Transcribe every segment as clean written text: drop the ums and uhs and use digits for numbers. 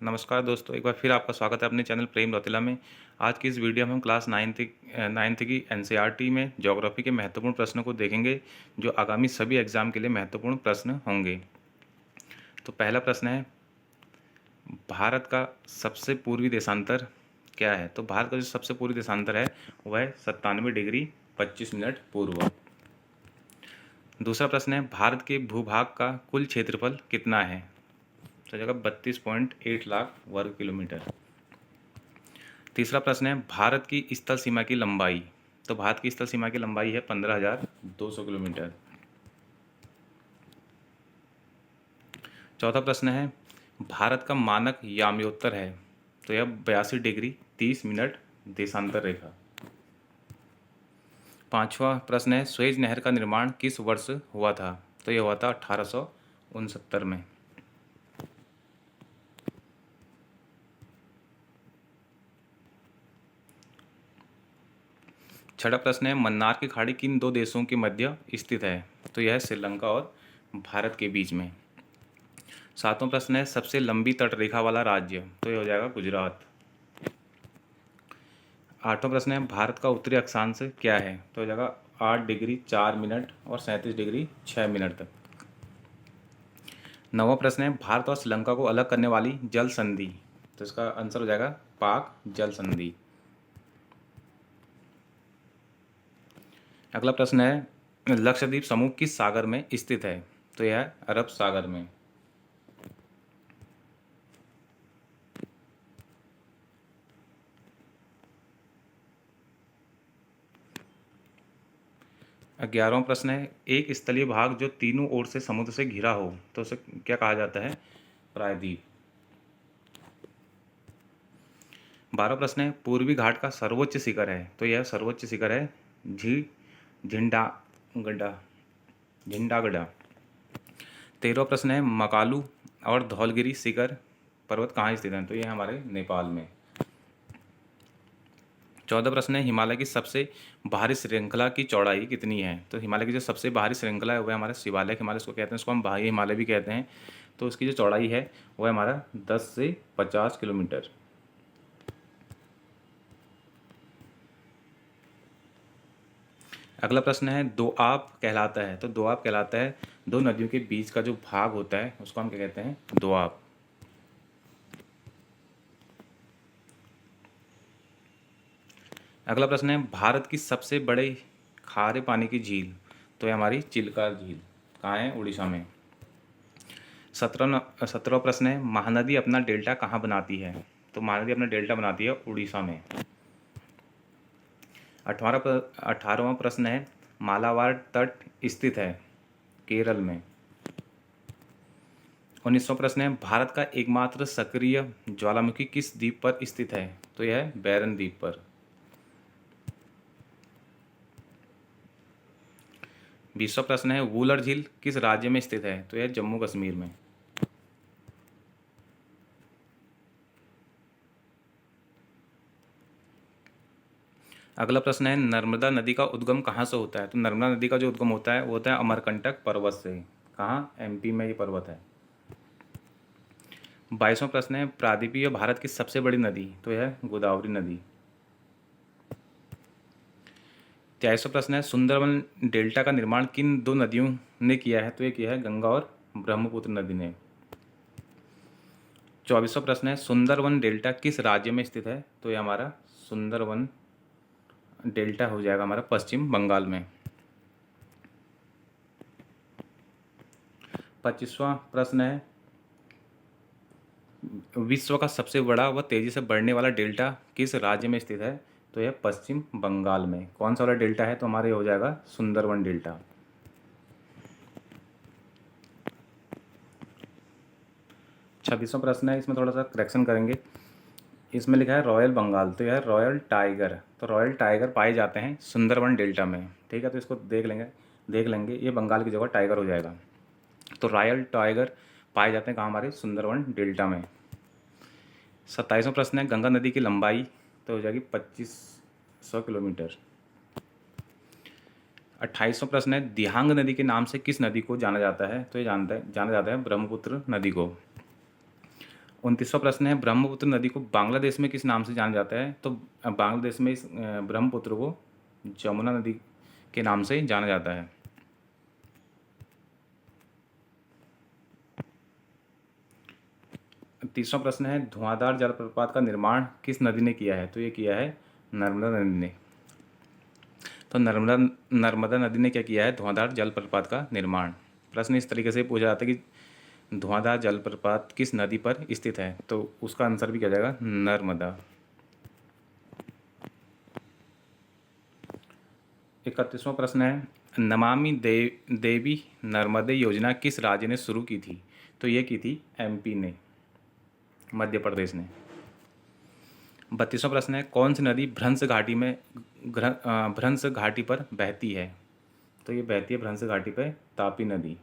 नमस्कार दोस्तों, एक बार फिर आपका स्वागत है अपने चैनल प्रेम रौतेला में। आज की इस वीडियो में हम क्लास नाइन्थ की एनसीईआरटी में ज्योग्राफी के महत्वपूर्ण प्रश्नों को देखेंगे, जो आगामी सभी एग्जाम के लिए महत्वपूर्ण प्रश्न होंगे। तो पहला प्रश्न है, भारत का सबसे पूर्वी देशांतर क्या है? तो भारत का जो सबसे पूर्वी देशांतर है वह है 97 डिग्री 25 मिनट पूर्व। दूसरा प्रश्न है, भारत के भूभाग का कुल क्षेत्रफल कितना है? तो जगह 32.8 लाख वर्ग किलोमीटर। तीसरा प्रश्न है, भारत की स्थल सीमा की लंबाई। तो भारत की स्थल सीमा की लंबाई है 15,200 किलोमीटर। चौथा प्रश्न है, भारत का मानक याम्योत्तर है। तो यह 82 डिग्री 30 मिनट देशांतर रेखा। पांचवा प्रश्न है, सुएज नहर का निर्माण किस वर्ष हुआ था? तो यह हुआ था 1869 में। छठा प्रश्न है, मन्नार की खाड़ी किन दो देशों के मध्य स्थित है? तो यह है श्रीलंका और भारत के बीच में। सातवां प्रश्न है, सबसे लंबी तट रेखा वाला राज्य। तो यह हो जाएगा गुजरात। आठवां प्रश्न है, भारत का उत्तरी अक्षांश क्या है? तो हो जाएगा 8 डिग्री 4 मिनट और 37 डिग्री 6 मिनट तक। नौवां प्रश्न है, भारत और श्रीलंका को अलग करने वाली जल संधि। तो इसका आंसर हो जाएगा पाक जल संधि। अगला प्रश्न है, लक्षद्वीप समूह किस सागर में स्थित है? तो यह है अरब सागर में। ग्यारहवां प्रश्न है, एक स्थलीय भाग जो तीनों ओर से समुद्र से घिरा हो तो उसे क्या कहा जाता है? प्रायद्वीप। 12वां प्रश्न है, पूर्वी घाट का सर्वोच्च शिखर है। तो यह सर्वोच्च शिखर है झिंडागढ़ा झिंडागढ़ा। 13वां प्रश्न है, मकालू और धौलगिरी शिखर पर्वत कहाँ स्थित हैं? तो ये हमारे नेपाल में। 14वां प्रश्न है, हिमालय की सबसे बाहरी श्रृंखला की चौड़ाई कितनी है? तो हिमालय की जो सबसे बाहरी श्रृंखला है वह हमारा शिवालिक हिमालय उसको कहते हैं, उसको हम बाह्य हिमालय भी कहते हैं। तो उसकी जो चौड़ाई है वह हमारा 10 से 50 किलोमीटर। अगला प्रश्न है, दोआब कहलाता है। तो दोआब कहलाता है दो नदियों के बीच का जो भाग होता है उसको हम क्या कहते हैं? दोआब। अगला प्रश्न है, भारत की सबसे बड़े खारे पानी की झील। तो ये हमारी चिल्का झील कहाँ है? उड़ीसा में। 17वां प्रश्न है, महानदी अपना डेल्टा कहाँ बनाती है? तो महानदी अपना डेल्टा बनाती है उड़ीसा में। 18वां प्रश्न है, मालाबार तट स्थित है केरल में। 19वां प्रश्न है, भारत का एकमात्र सक्रिय ज्वालामुखी किस द्वीप पर स्थित है? तो यह है बैरन द्वीप पर। 20वां प्रश्न है, वुलर झील किस राज्य में स्थित है? तो यह जम्मू कश्मीर में। अगला प्रश्न है, नर्मदा नदी का उद्गम कहाँ से होता है? तो नर्मदा नदी का जो उद्गम होता है वो होता है अमरकंटक पर्वत से। कहाँ? एमपी में ये पर्वत है। 22वां प्रश्न है, प्रायद्वीपीय भारत की सबसे बड़ी नदी। तो यह है गोदावरी नदी। 23वां प्रश्न है, सुंदरवन डेल्टा का निर्माण किन दो नदियों ने किया है? तो ये किया है गंगा और ब्रह्मपुत्र नदी ने। 24वां प्रश्न है, सुंदरवन डेल्टा किस राज्य में स्थित है? तो ये हमारा सुंदरवन डेल्टा हो जाएगा हमारा पश्चिम बंगाल में। 25वां प्रश्न है, विश्व का सबसे बड़ा व तेजी से बढ़ने वाला डेल्टा किस राज्य में स्थित है? तो यह पश्चिम बंगाल में। कौन सा वाला डेल्टा है? तो हमारे हो जाएगा सुंदरवन डेल्टा। 26वां प्रश्न है, इसमें थोड़ा सा करेक्शन करेंगे। इसमें लिखा है रॉयल बंगाल, तो यह है रॉयल टाइगर। तो रॉयल टाइगर पाए जाते हैं सुंदरवन डेल्टा में। ठीक है, तो इसको देख लेंगे ये बंगाल की जगह टाइगर हो जाएगा। तो रॉयल टाइगर पाए जाते हैं कहाँ? हमारे सुंदरवन डेल्टा में। 27वां प्रश्न है, गंगा नदी की लंबाई तो हो जाएगी 2500 किलोमीटर। 28वां प्रश्न है, दिहांग नदी के नाम से किस नदी को जाना जाता है? तो ये जाना जाता है ब्रह्मपुत्र नदी को। 29वां प्रश्न है, ब्रह्मपुत्र नदी को बांग्लादेश में किस नाम से जाना जाता है? तो बांग्लादेश में इस ब्रह्मपुत्र को जमुना नदी के नाम से जाना जाता है। 30वां प्रश्न है, धुआंधार जलप्रपात का निर्माण किस नदी ने किया है? तो ये किया है नर्मदा नदी ने। तो नर्मदा नदी ने क्या किया है? धुआंधार जलप्रपात का निर्माण। प्रश्न इस तरीके से पूछा जाता है कि धुआंधार जलप्रपात किस नदी पर स्थित है? तो उसका आंसर भी क्या जाएगा? नर्मदा। 31वां प्रश्न है, नमामि देवी नर्मदे योजना किस राज्य ने शुरू की थी? तो ये की थी एमपी ने, मध्य प्रदेश ने। 32वां प्रश्न है, कौन सी नदी भ्रंश घाटी पर बहती है? तो ये बहती है भ्रंश घाटी पर तापी नदी।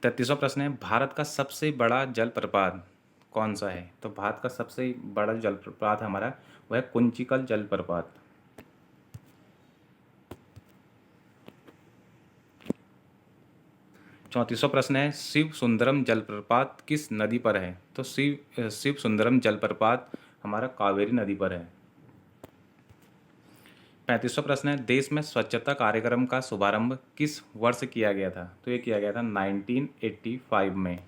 33वां प्रश्न है, भारत का सबसे बड़ा जलप्रपात कौन सा है? तो भारत का सबसे बड़ा जलप्रपात हमारा वह है कुंचिकल जलप्रपात। 34वां प्रश्न है, शिव सुंदरम जलप्रपात किस नदी पर है? तो शिव सुंदरम जलप्रपात हमारा कावेरी नदी पर है। 35वां प्रश्न है, देश में स्वच्छता कार्यक्रम का शुभारंभ किस वर्ष किया गया था? तो ये किया गया था 1985 में।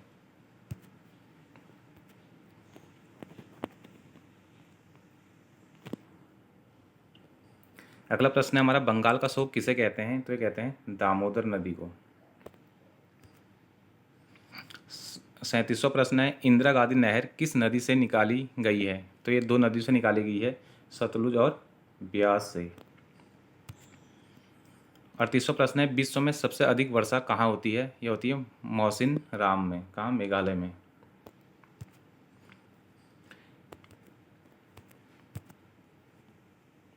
अगला प्रश्न है हमारा, बंगाल का शोक किसे कहते हैं? तो ये कहते हैं दामोदर नदी को। 37वां प्रश्न है, इंदिरा गांधी नहर किस नदी से निकाली गई है? तो ये दो नदियों से निकाली गई है, सतलुज और ब्यास से। 38वां प्रश्न है, विश्व में सबसे अधिक वर्षा कहाँ होती है? ये होती है मौसिन राम में। कहाँ? मेघालय में।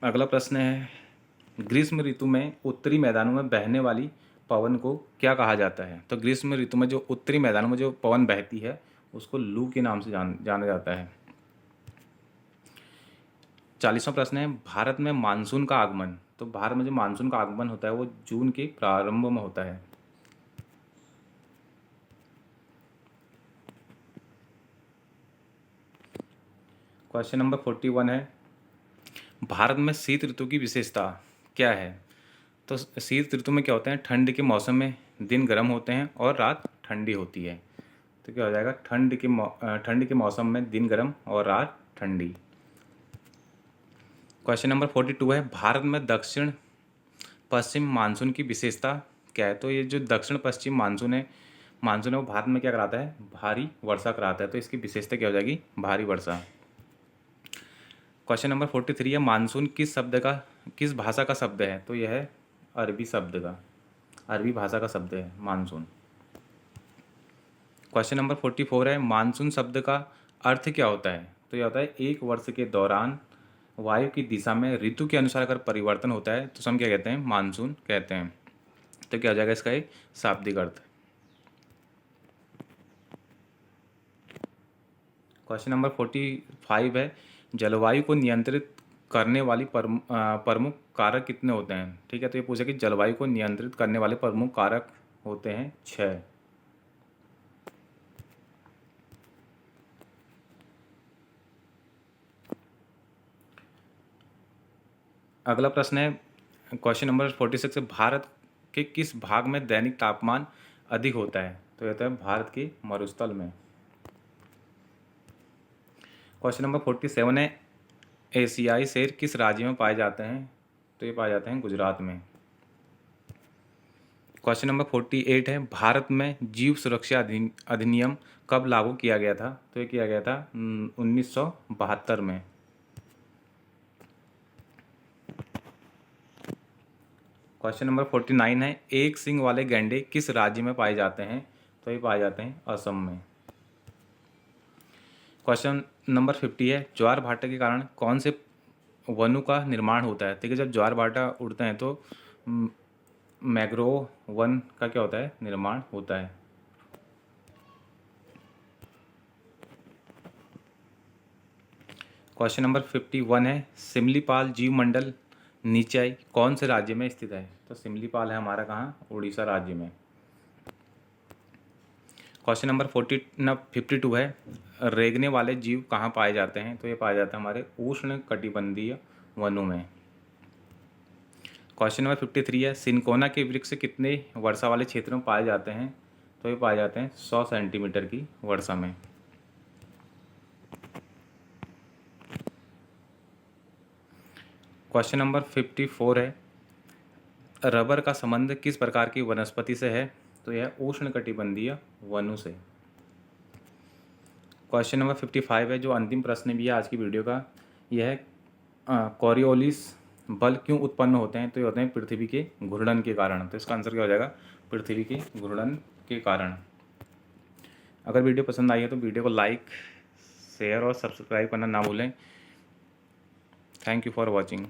अगला प्रश्न है, ग्रीष्म ऋतु में उत्तरी मैदानों में बहने वाली पवन को क्या कहा जाता है? तो ग्रीष्म ऋतु में जो उत्तरी मैदानों में जो पवन बहती है उसको लू के नाम से जाना जाता है। 40वां प्रश्न है, भारत में मानसून का आगमन। तो भारत में जो मानसून का आगमन होता है वो जून के प्रारंभ में होता है। क्वेश्चन नंबर 41 है, भारत में शीत ऋतु की विशेषता क्या है? तो शीत ऋतु में क्या होते हैं? ठंड के मौसम में दिन गर्म होते हैं और रात ठंडी होती है। तो क्या हो जाएगा? ठंड के मौसम में दिन गर्म और रात ठंडी। क्वेश्चन नंबर 42 है, भारत में दक्षिण पश्चिम मानसून की विशेषता क्या है? तो ये जो दक्षिण पश्चिम मानसून है वो भारत में क्या कराता है? भारी वर्षा कराता है। तो इसकी विशेषता क्या हो जाएगी? भारी वर्षा। क्वेश्चन नंबर 43 है, मानसून किस भाषा का शब्द है? तो यह है अरबी भाषा का शब्द है मानसून। क्वेश्चन नंबर 44 है, मानसून शब्द का अर्थ क्या होता है? तो यह होता है एक वर्ष के दौरान वायु की दिशा में ऋतु के अनुसार अगर परिवर्तन होता है तो हम क्या कहते हैं? मानसून कहते हैं। तो क्या हो जाएगा इसका एक शाब्दिक अर्थ। क्वेश्चन नंबर 45 है, जलवायु को नियंत्रित करने वाली प्रमुख कारक कितने होते हैं? ठीक है, तो ये पूछा कि जलवायु को नियंत्रित करने वाले प्रमुख कारक होते हैं 6। अगला प्रश्न है क्वेश्चन नंबर 46 है, भारत के किस भाग में दैनिक तापमान अधिक होता है? तो यह होता है भारत के मरुस्थल में। क्वेश्चन नंबर 47 है, एशियाई शेर किस राज्य में पाए जाते हैं? तो ये पाए जाते हैं गुजरात में। क्वेश्चन नंबर 48 है, भारत में जीव सुरक्षा अधिनियम कब लागू किया गया था? तो ये किया गया था 1972 में। क्वेश्चन नंबर 49 है, एक सींग वाले गैंडे किस राज्य में पाए जाते हैं? तो ये पाए जाते हैं असम में। क्वेश्चन नंबर 50 है, ज्वार भाटा के कारण कौन से वनों का निर्माण होता है? ठीक है, जब ज्वार भाटा उड़ते हैं तो मैंग्रोव वन का क्या होता है? निर्माण होता है। क्वेश्चन नंबर 51 है, सिमलीपाल जीव मंडल नीचाई कौन से राज्य में स्थित है? तो सिमलीपाल है हमारा कहाँ? उड़ीसा राज्य में। क्वेश्चन नंबर 52 है, रेंगने वाले जीव कहाँ पाए जाते हैं? तो ये पाए जाते हैं हमारे उष्ण कटिबंधीय वनों में। क्वेश्चन नंबर 53 है, सिनकोना के वृक्ष कितने वर्षा वाले क्षेत्रों में पाए जाते हैं? तो ये पाए जाते हैं 100 सेंटीमीटर की वर्षा में। क्वेश्चन नंबर 54 है, रबर का संबंध किस प्रकार की वनस्पति से है? तो यह उष्णकटिबंधीय वनों से। क्वेश्चन नंबर 55 है, जो अंतिम प्रश्न भी है आज की वीडियो का, यह है कोरियोलिस बल क्यों उत्पन्न होते हैं? तो ये होते हैं पृथ्वी के घूर्णन के कारण। तो इसका आंसर क्या हो जाएगा? पृथ्वी के घूर्णन के कारण। अगर वीडियो पसंद आई है तो वीडियो को लाइक, शेयर और सब्सक्राइब करना ना भूलें। Thank you for watching.